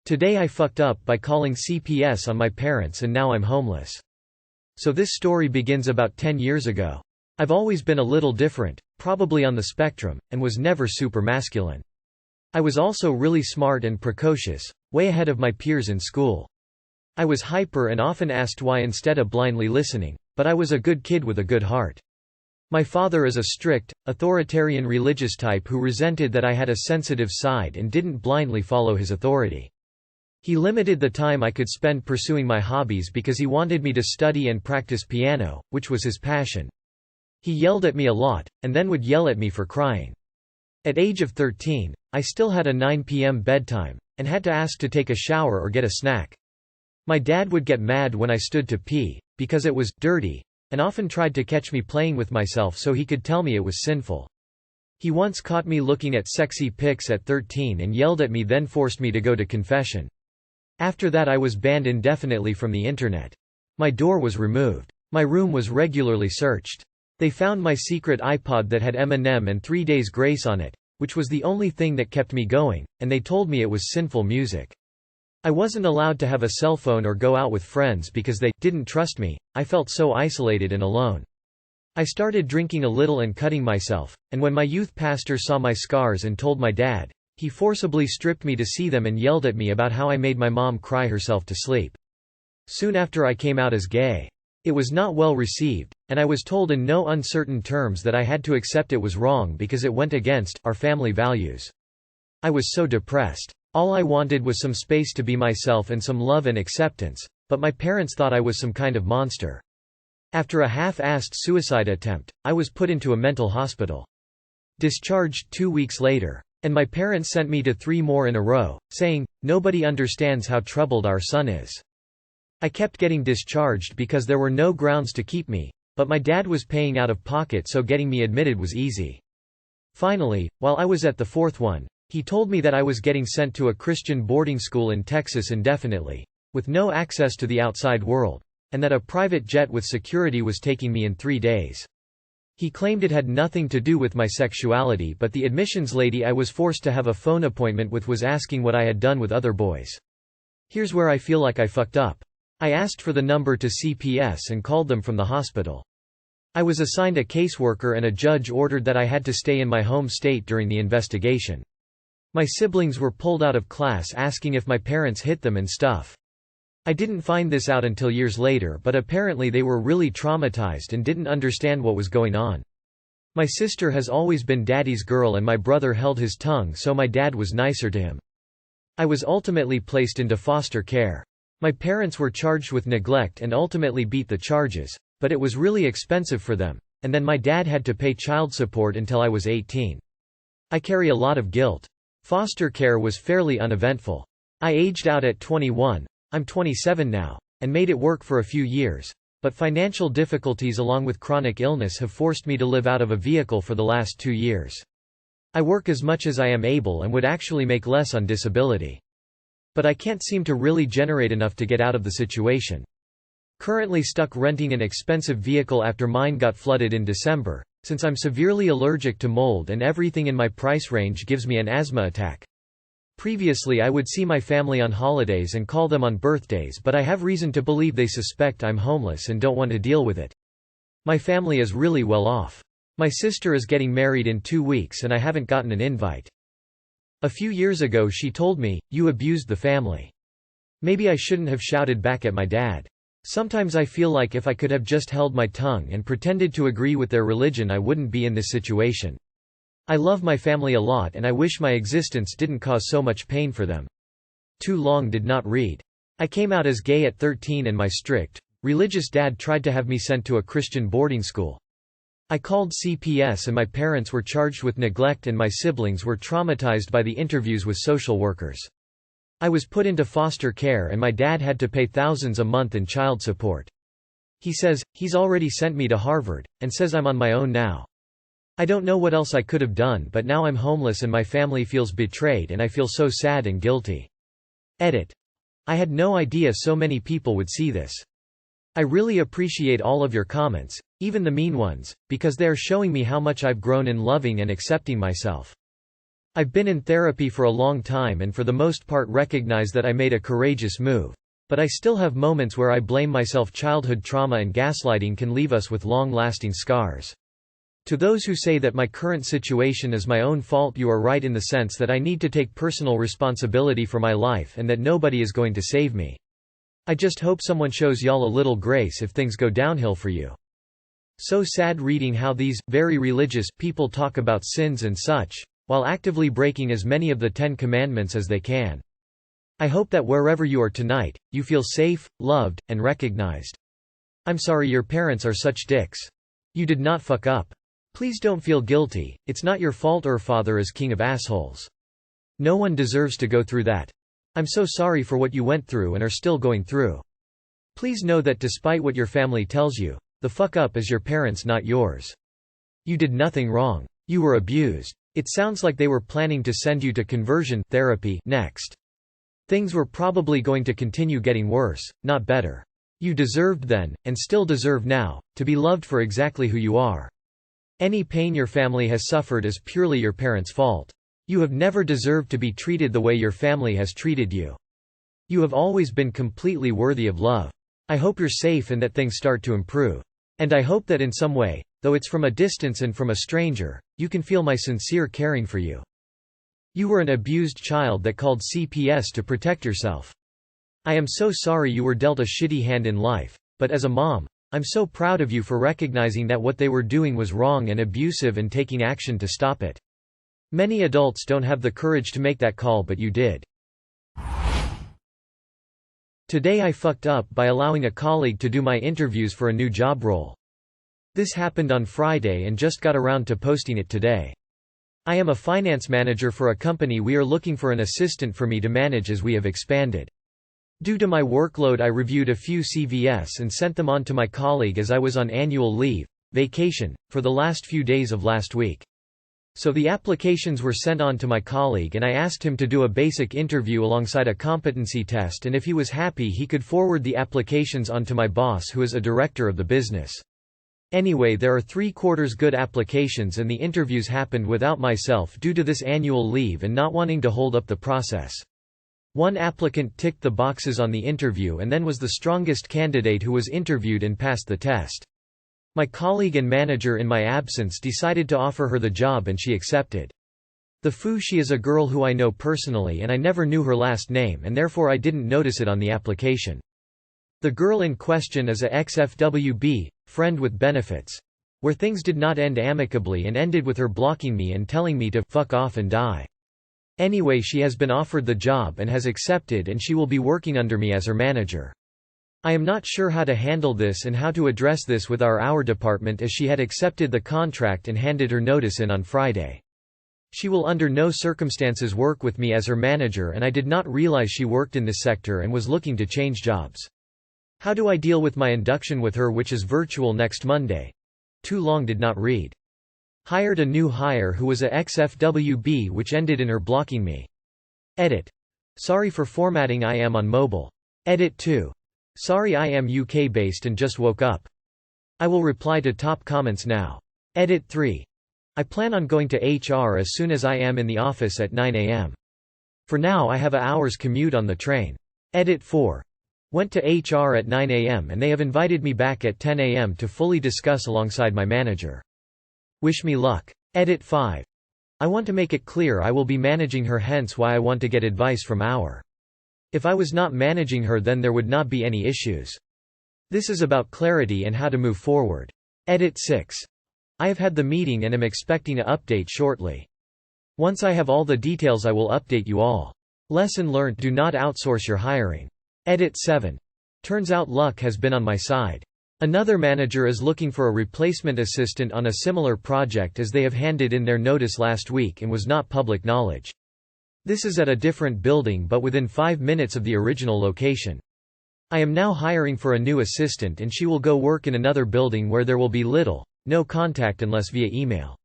Today I fucked up by calling CPS on my parents and now I'm homeless. So this story begins about 10 years ago. I've always been a little different, probably on the spectrum, and was never super masculine. I was also really smart and precocious, way ahead of my peers in school. I was hyper and often asked why instead of blindly listening, but I was a good kid with a good heart. My father is a strict, authoritarian religious type who resented that I had a sensitive side and didn't blindly follow his authority. He limited the time I could spend pursuing my hobbies because he wanted me to study and practice piano, which was his passion. He yelled at me a lot, and then would yell at me for crying. At age of 13, I still had a 9 p.m. bedtime, and had to ask to take a shower or get a snack. My dad would get mad when I stood to pee, because it was dirty, and often tried to catch me playing with myself so he could tell me it was sinful. He once caught me looking at sexy pics at 13 and yelled at me, then forced me to go to confession. After that I was banned indefinitely from the internet. My door was removed. My room was regularly searched. They found my secret iPod that had Eminem and 3 Days Grace on it, which was the only thing that kept me going, and they told me it was sinful music. I wasn't allowed to have a cell phone or go out with friends because they didn't trust me. I felt so isolated and alone. I started drinking a little and cutting myself, and when my youth pastor saw my scars and told my dad, he forcibly stripped me to see them and yelled at me about how I made my mom cry herself to sleep. Soon after I came out as gay. It was not well received, and I was told in no uncertain terms that I had to accept it was wrong because it went against our family values. I was so depressed. All I wanted was some space to be myself and some love and acceptance, but my parents thought I was some kind of monster. After a half-assed suicide attempt, I was put into a mental hospital. Discharged 2 weeks later. And my parents sent me to 3 more in a row, saying, "Nobody understands how troubled our son is." I kept getting discharged because there were no grounds to keep me, but my dad was paying out of pocket, so getting me admitted was easy. Finally, while I was at the 4th one, he told me that I was getting sent to a Christian boarding school in Texas indefinitely, with no access to the outside world, and that a private jet with security was taking me in 3 days. He claimed it had nothing to do with my sexuality, but the admissions lady I was forced to have a phone appointment with was asking what I had done with other boys. Here's where I feel like I fucked up. I asked for the number to CPS and called them from the hospital. I was assigned a caseworker and a judge ordered that I had to stay in my home state during the investigation. My siblings were pulled out of class asking if my parents hit them and stuff. I didn't find this out until years later, but apparently they were really traumatized and didn't understand what was going on. My sister has always been daddy's girl and my brother held his tongue, so my dad was nicer to him. I was ultimately placed into foster care. My parents were charged with neglect and ultimately beat the charges, but it was really expensive for them, and then my dad had to pay child support until I was 18. I carry a lot of guilt. Foster care was fairly uneventful. I aged out at 21. I'm 27 now, and made it work for a few years, but financial difficulties along with chronic illness have forced me to live out of a vehicle for the last 2 years. I work as much as I am able and would actually make less on disability. But I can't seem to really generate enough to get out of the situation. Currently stuck renting an expensive vehicle after mine got flooded in December, since I'm severely allergic to mold and everything in my price range gives me an asthma attack. Previously I would see my family on holidays and call them on birthdays, but I have reason to believe they suspect I'm homeless and don't want to deal with it. My family is really well off. My sister is getting married in 2 weeks and I haven't gotten an invite. A few years ago she told me, "You abused the family." Maybe I shouldn't have shouted back at my dad. Sometimes I feel like if I could have just held my tongue and pretended to agree with their religion I wouldn't be in this situation. I love my family a lot and I wish my existence didn't cause so much pain for them. Too long did not read. I came out as gay at 13 and my strict, religious dad tried to have me sent to a Christian boarding school. I called CPS and my parents were charged with neglect and my siblings were traumatized by the interviews with social workers. I was put into foster care and my dad had to pay thousands a month in child support. He says, he's already sent me to Harvard, and says I'm on my own now. I don't know what else I could have done, but now I'm homeless and my family feels betrayed and I feel so sad and guilty. Edit. I had no idea so many people would see this. I really appreciate all of your comments, even the mean ones, because they are showing me how much I've grown in loving and accepting myself. I've been in therapy for a long time and for the most part recognize that I made a courageous move. But I still have moments where I blame myself. Childhood trauma and gaslighting can leave us with long-lasting scars. To those who say that my current situation is my own fault, you are right in the sense that I need to take personal responsibility for my life and that nobody is going to save me. I just hope someone shows y'all a little grace if things go downhill for you. So sad reading how these, very religious, people talk about sins and such, while actively breaking as many of the 10 Commandments as they can. I hope that wherever you are tonight, you feel safe, loved, and recognized. I'm sorry your parents are such dicks. You did not fuck up. Please don't feel guilty, it's not your fault. Your father is king of assholes. No one deserves to go through that. I'm so sorry for what you went through and are still going through. Please know that despite what your family tells you, the fuck up is your parents, not yours. You did nothing wrong. You were abused. It sounds like they were planning to send you to conversion therapy next. Things were probably going to continue getting worse, not better. You deserved then, and still deserve now, to be loved for exactly who you are. Any pain your family has suffered is purely your parents' fault. You have never deserved to be treated the way your family has treated you. You have always been completely worthy of love. I hope you're safe and that things start to improve. And I hope that in some way, though it's from a distance and from a stranger, you can feel my sincere caring for you. You were an abused child that called CPS to protect yourself. I am so sorry you were dealt a shitty hand in life, but as a mom, I'm so proud of you for recognizing that what they were doing was wrong and abusive and taking action to stop it. Many adults don't have the courage to make that call, but you did. Today I fucked up by allowing a colleague to do my interviews for a new job role. This happened on Friday and just got around to posting it today. I am a finance manager for a company. We are looking for an assistant for me to manage as we have expanded. Due to my workload, I reviewed a few CVs and sent them on to my colleague as I was on annual leave, vacation, for the last few days of last week. So the applications were sent on to my colleague and I asked him to do a basic interview alongside a competency test, and if he was happy he could forward the applications on to my boss, who is a director of the business. Anyway, there are 3/4 good applications and the interviews happened without myself due to this annual leave and not wanting to hold up the process. One applicant ticked the boxes on the interview and then was the strongest candidate who was interviewed and passed the test. My colleague and manager in my absence decided to offer her the job and she accepted. The foo, she is a girl who I know personally and I never knew her last name and therefore I didn't notice it on the application. The girl in question is a XFWB, friend with benefits, where things did not end amicably and ended with her blocking me and telling me to fuck off and die. Anyway, she has been offered the job and has accepted, and she will be working under me as her manager. I am not sure how to handle this and how to address this with our department, as she had accepted the contract and handed her notice in on Friday. She will under no circumstances work with me as her manager, and I did not realize she worked in this sector and was looking to change jobs. How do I deal with my induction with her, which is virtual next Monday? Too long, did not read. Hired a new hire who was a XFWB, which ended in her blocking me. Edit. Sorry for formatting, I am on mobile. Edit 2. Sorry, I am UK based and just woke up. I will reply to top comments now. Edit 3. I plan on going to HR as soon as I am in the office at 9 a.m. For now I have a hour's commute on the train. Edit 4. Went to HR at 9 a.m. and they have invited me back at 10 a.m. to fully discuss alongside my manager. Wish me luck. Edit 5. I want to make it clear I will be managing her, hence why I want to get advice from our. If I was not managing her, then there would not be any issues. This is about clarity and how to move forward. Edit 6. I have had the meeting and am expecting an update shortly. Once I have all the details I will update you all. Lesson learned: do not outsource your hiring. Edit 7. Turns out luck has been on my side. Another manager is looking for a replacement assistant on a similar project, as they have handed in their notice last week and was not public knowledge. This is at a different building but within 5 minutes of the original location. I am now hiring for a new assistant and she will go work in another building where there will be little, no contact unless via email.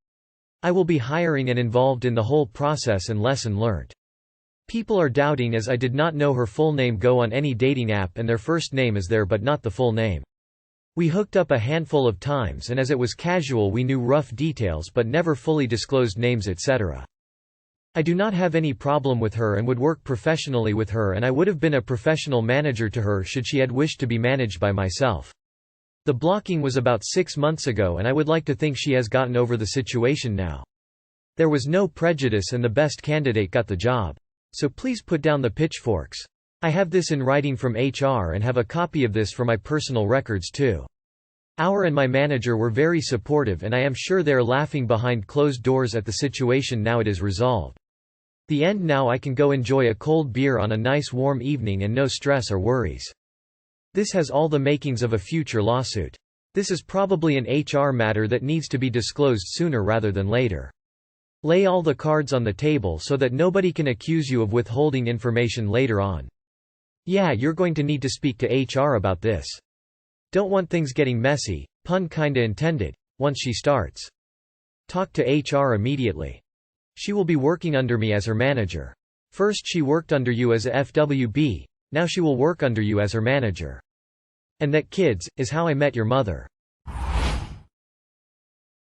I will be hiring and involved in the whole process, and lesson learned. People are doubting as I did not know her full name. Go on any dating app and their first name is there but not the full name. We hooked up a handful of times and as it was casual we knew rough details but never fully disclosed names etc. I do not have any problem with her and would work professionally with her, and I would have been a professional manager to her should she had wished to be managed by myself. The blocking was about 6 months ago, and I would like to think she has gotten over the situation now. There was no prejudice and the best candidate got the job. So please put down the pitchforks. I have this in writing from HR and have a copy of this for my personal records too. Our and my manager were very supportive, and I am sure they are laughing behind closed doors at the situation now it is resolved. The end. Now I can go enjoy a cold beer on a nice warm evening and no stress or worries. This has all the makings of a future lawsuit. This is probably an HR matter that needs to be disclosed sooner rather than later. Lay all the cards on the table so that nobody can accuse you of withholding information later on. Yeah, you're going to need to speak to HR about this. Don't want things getting messy, pun kinda intended, once she starts. Talk to HR immediately. She will be working under me as her manager. First she worked under you as a FWB, now she will work under you as her manager. And that, kids, is how I met your mother.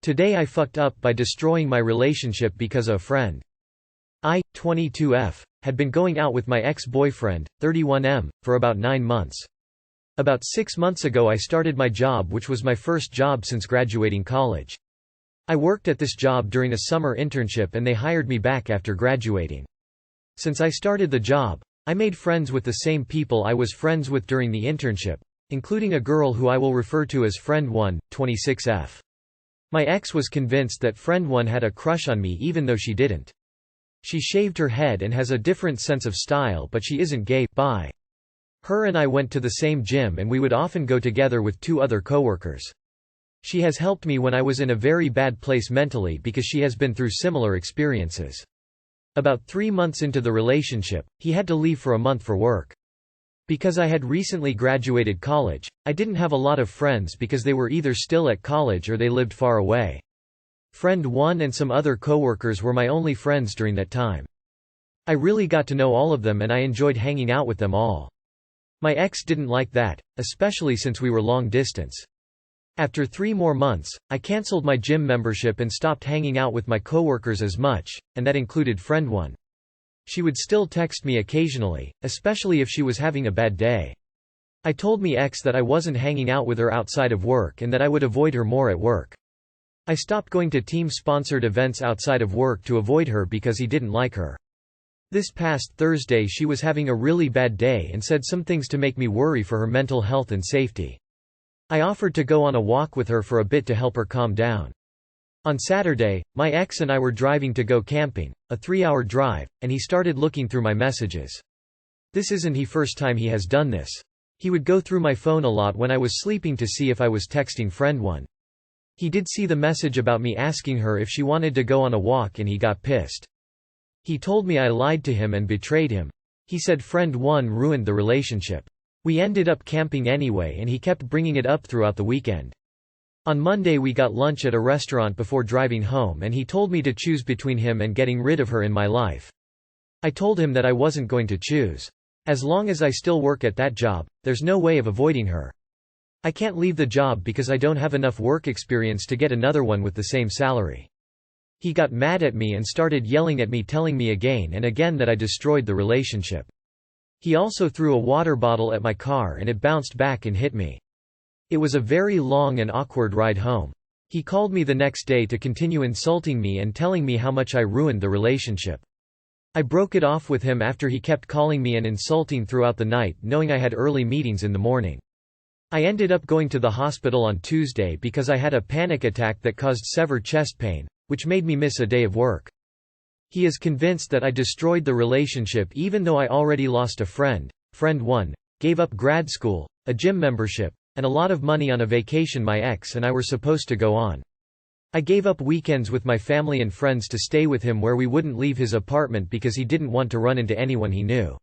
Today I fucked up by destroying my relationship because a friend. I, 22F, had been going out with my ex-boyfriend, 31M, for about 9 months. About 6 months ago I started my job, which was my first job since graduating college. I worked at this job during a summer internship and they hired me back after graduating. Since I started the job, I made friends with the same people I was friends with during the internship, including a girl who I will refer to as Friend 1, 26F. My ex was convinced that Friend 1 had a crush on me even though she didn't. She shaved her head and has a different sense of style, but she isn't gay, bi. Her and I went to the same gym and we would often go together with 2 other coworkers. She has helped me when I was in a very bad place mentally because she has been through similar experiences. About 3 months into the relationship, he had to leave for a month for work. Because I had recently graduated college, I didn't have a lot of friends because they were either still at college or they lived far away. Friend 1 and some other coworkers were my only friends during that time. I really got to know all of them and I enjoyed hanging out with them all. My ex didn't like that, especially since we were long distance. After 3 more months, I cancelled my gym membership and stopped hanging out with my coworkers as much, and that included Friend 1. She would still text me occasionally, especially if she was having a bad day. I told my ex that I wasn't hanging out with her outside of work and that I would avoid her more at work. I stopped going to team-sponsored events outside of work to avoid her because he didn't like her. This past Thursday she was having a really bad day and said some things to make me worry for her mental health and safety. I offered to go on a walk with her for a bit to help her calm down. On Saturday, my ex and I were driving to go camping, a 3-hour drive, and he started looking through my messages. This isn't the first time he has done this. He would go through my phone a lot when I was sleeping to see if I was texting Friend 1. He did see the message about me asking her if she wanted to go on a walk and he got pissed. He told me I lied to him and betrayed him. He said Friend 1 ruined the relationship. We ended up camping anyway and he kept bringing it up throughout the weekend. On Monday we got lunch at a restaurant before driving home and he told me to choose between him and getting rid of her in my life. I told him that I wasn't going to choose. As long as I still work at that job, there's no way of avoiding her. I can't leave the job because I don't have enough work experience to get another one with the same salary. He got mad at me and started yelling at me, telling me again and again that I destroyed the relationship. He also threw a water bottle at my car and it bounced back and hit me. It was a very long and awkward ride home. He called me the next day to continue insulting me and telling me how much I ruined the relationship. I broke it off with him after he kept calling me and insulting throughout the night, knowing I had early meetings in the morning. I ended up going to the hospital on Tuesday because I had a panic attack that caused severe chest pain, which made me miss a day of work. He is convinced that I destroyed the relationship even though I already lost a friend, Friend 1, gave up grad school, a gym membership, and a lot of money on a vacation my ex and I were supposed to go on. I gave up weekends with my family and friends to stay with him where we wouldn't leave his apartment because he didn't want to run into anyone he knew.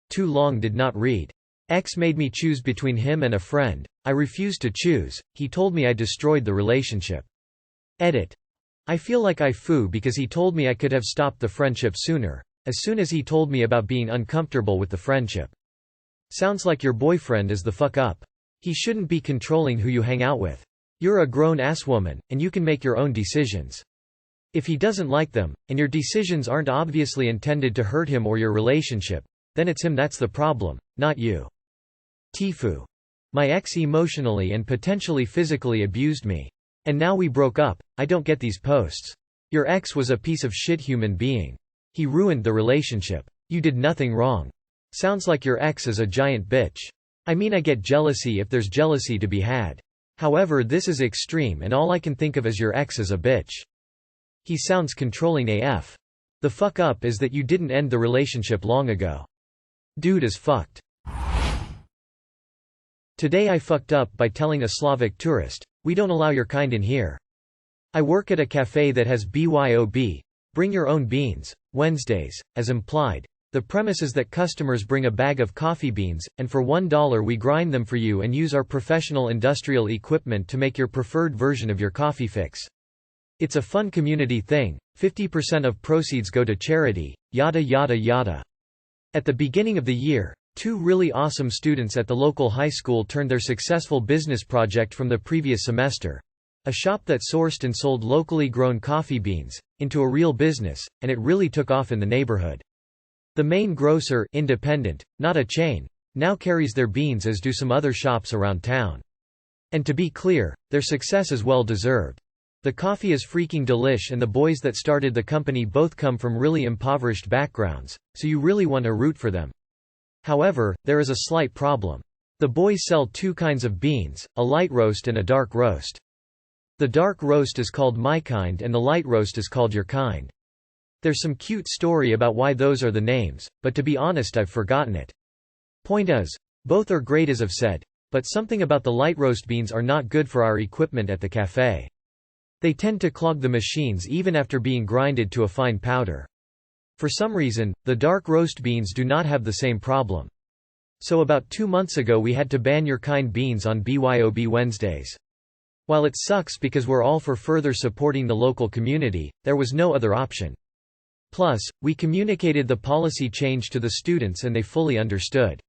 Too long did not read. Ex made me choose between him and a friend. I refused to choose. He told me I destroyed the relationship. Edit. I feel like I foo because he told me I could have stopped the friendship sooner, as soon as he told me about being uncomfortable with the friendship. Sounds like your boyfriend is the fuck up. He shouldn't be controlling who you hang out with. You're a grown-ass woman, and you can make your own decisions. If he doesn't like them, and your decisions aren't obviously intended to hurt him or your relationship, then it's him that's the problem, not you. TIFU. My ex emotionally and potentially physically abused me. And now we broke up. I don't get these posts. Your ex was a piece of shit human being. He ruined the relationship. You did nothing wrong. Sounds like your ex is a giant bitch. I mean, I get jealousy if there's jealousy to be had. However, this is extreme and all I can think of is your ex is a bitch. He sounds controlling AF. The fuck up is that you didn't end the relationship long ago. Dude is fucked. Today I fucked up by telling a Slavic tourist, "We don't allow your kind in here." I work at a cafe that has BYOB, bring your own beans, Wednesdays, as implied. The premise is that customers bring a bag of coffee beans, and for $1 we grind them for you and use our professional industrial equipment to make your preferred version of your coffee fix. It's a fun community thing, 50% of proceeds go to charity, yada yada yada. At the beginning of the year, 2 really awesome students at the local high school turned their successful business project from the previous semester, a shop that sourced and sold locally grown coffee beans, into a real business, and it really took off in the neighborhood. The main grocer, independent, not a chain, now carries their beans as do some other shops around town. And to be clear, their success is well deserved. The coffee is freaking delish and the boys that started the company both come from really impoverished backgrounds, so you really want to root for them. However, there is a slight problem. The boys sell 2 kinds of beans, a light roast and a dark roast. The dark roast is called My Kind and the light roast is called Your Kind. There's some cute story about why those are the names, but to be honest I've forgotten it. Point is, both are great as I've said, but something about the light roast beans are not good for our equipment at the cafe. They tend to clog the machines even after being grinded to a fine powder. For some reason, the dark roast beans do not have the same problem. So about 2 months ago we had to ban Your Kind beans on BYOB Wednesdays. While it sucks because we're all for further supporting the local community, there was no other option. Plus, we communicated the policy change to the students and they fully understood.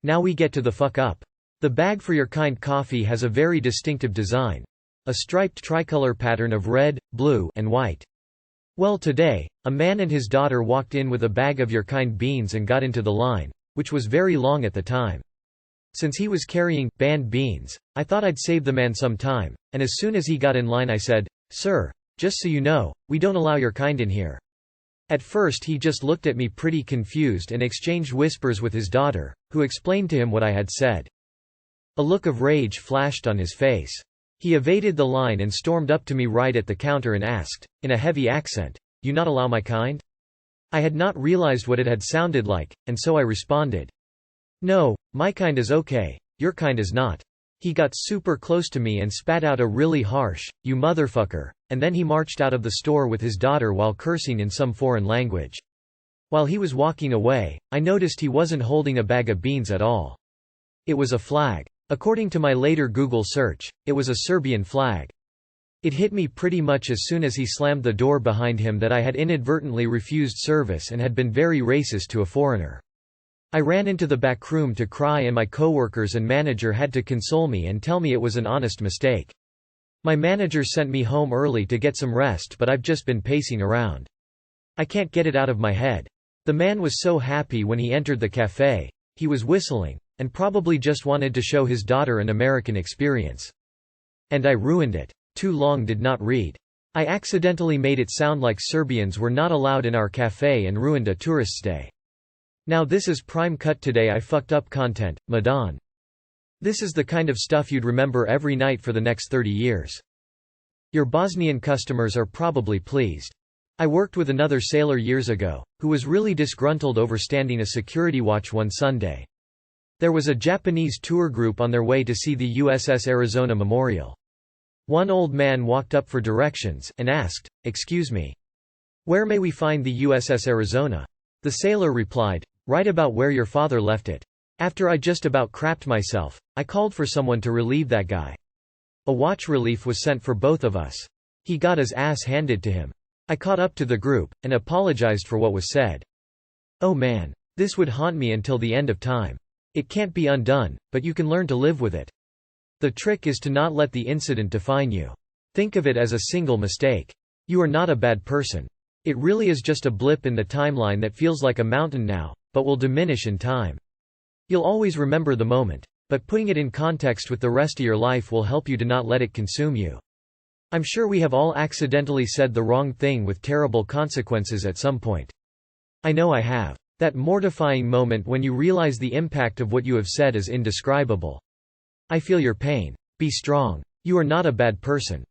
Now we get to the fuck up. The bag for Your Kind coffee has a very distinctive design. A striped tricolor pattern of red, blue, and white. Well, today, a man and his daughter walked in with a bag of Your Kind beans and got into the line, which was very long at the time. Since he was carrying banned beans, I thought I'd save the man some time, and as soon as he got in line I said, "Sir, just so you know, we don't allow Your Kind in here." At first he just looked at me pretty confused and exchanged whispers with his daughter, who explained to him what I had said. A look of rage flashed on his face. He evaded the line and stormed up to me right at the counter and asked, in a heavy accent, "You not allow my kind?" I had not realized what it had sounded like, and so I responded, "No, my kind is okay, your kind is not." He got super close to me and spat out a really harsh, "You motherfucker," and then he marched out of the store with his daughter while cursing in some foreign language. While he was walking away, I noticed he wasn't holding a bag of beans at all. It was a flag. According to my later Google search, it was a Serbian flag. It hit me pretty much as soon as he slammed the door behind him that I had inadvertently refused service and had been very racist to a foreigner. I ran into the back room to cry and my coworkers and manager had to console me and tell me it was an honest mistake. My manager sent me home early to get some rest, but I've just been pacing around. I can't get it out of my head. The man was so happy when he entered the cafe. He was whistling, and probably just wanted to show his daughter an American experience. And I ruined it. Too long did not read. I accidentally made it sound like Serbians were not allowed in our cafe and ruined a tourist's day. Now this is prime cut today I fucked up content, Madan. This is the kind of stuff you'd remember every night for the next 30 years. Your Bosnian customers are probably pleased. I worked with another sailor years ago, who was really disgruntled over standing a security watch one Sunday. There was a Japanese tour group on their way to see the USS Arizona Memorial. One old man walked up for directions, and asked, "Excuse me. Where may we find the USS Arizona?" The sailor replied, "Right about where your father left it." After I just about crapped myself, I called for someone to relieve that guy. A watch relief was sent for both of us. He got his ass handed to him. I caught up to the group, and apologized for what was said. Oh man. This would haunt me until the end of time. It can't be undone, but you can learn to live with it. The trick is to not let the incident define you. Think of it as a single mistake. You are not a bad person. It really is just a blip in the timeline that feels like a mountain now, but will diminish in time. You'll always remember the moment, but putting it in context with the rest of your life will help you to not let it consume you. I'm sure we have all accidentally said the wrong thing with terrible consequences at some point. I know I have. That mortifying moment when you realize the impact of what you have said is indescribable. I feel your pain. Be strong. You are not a bad person.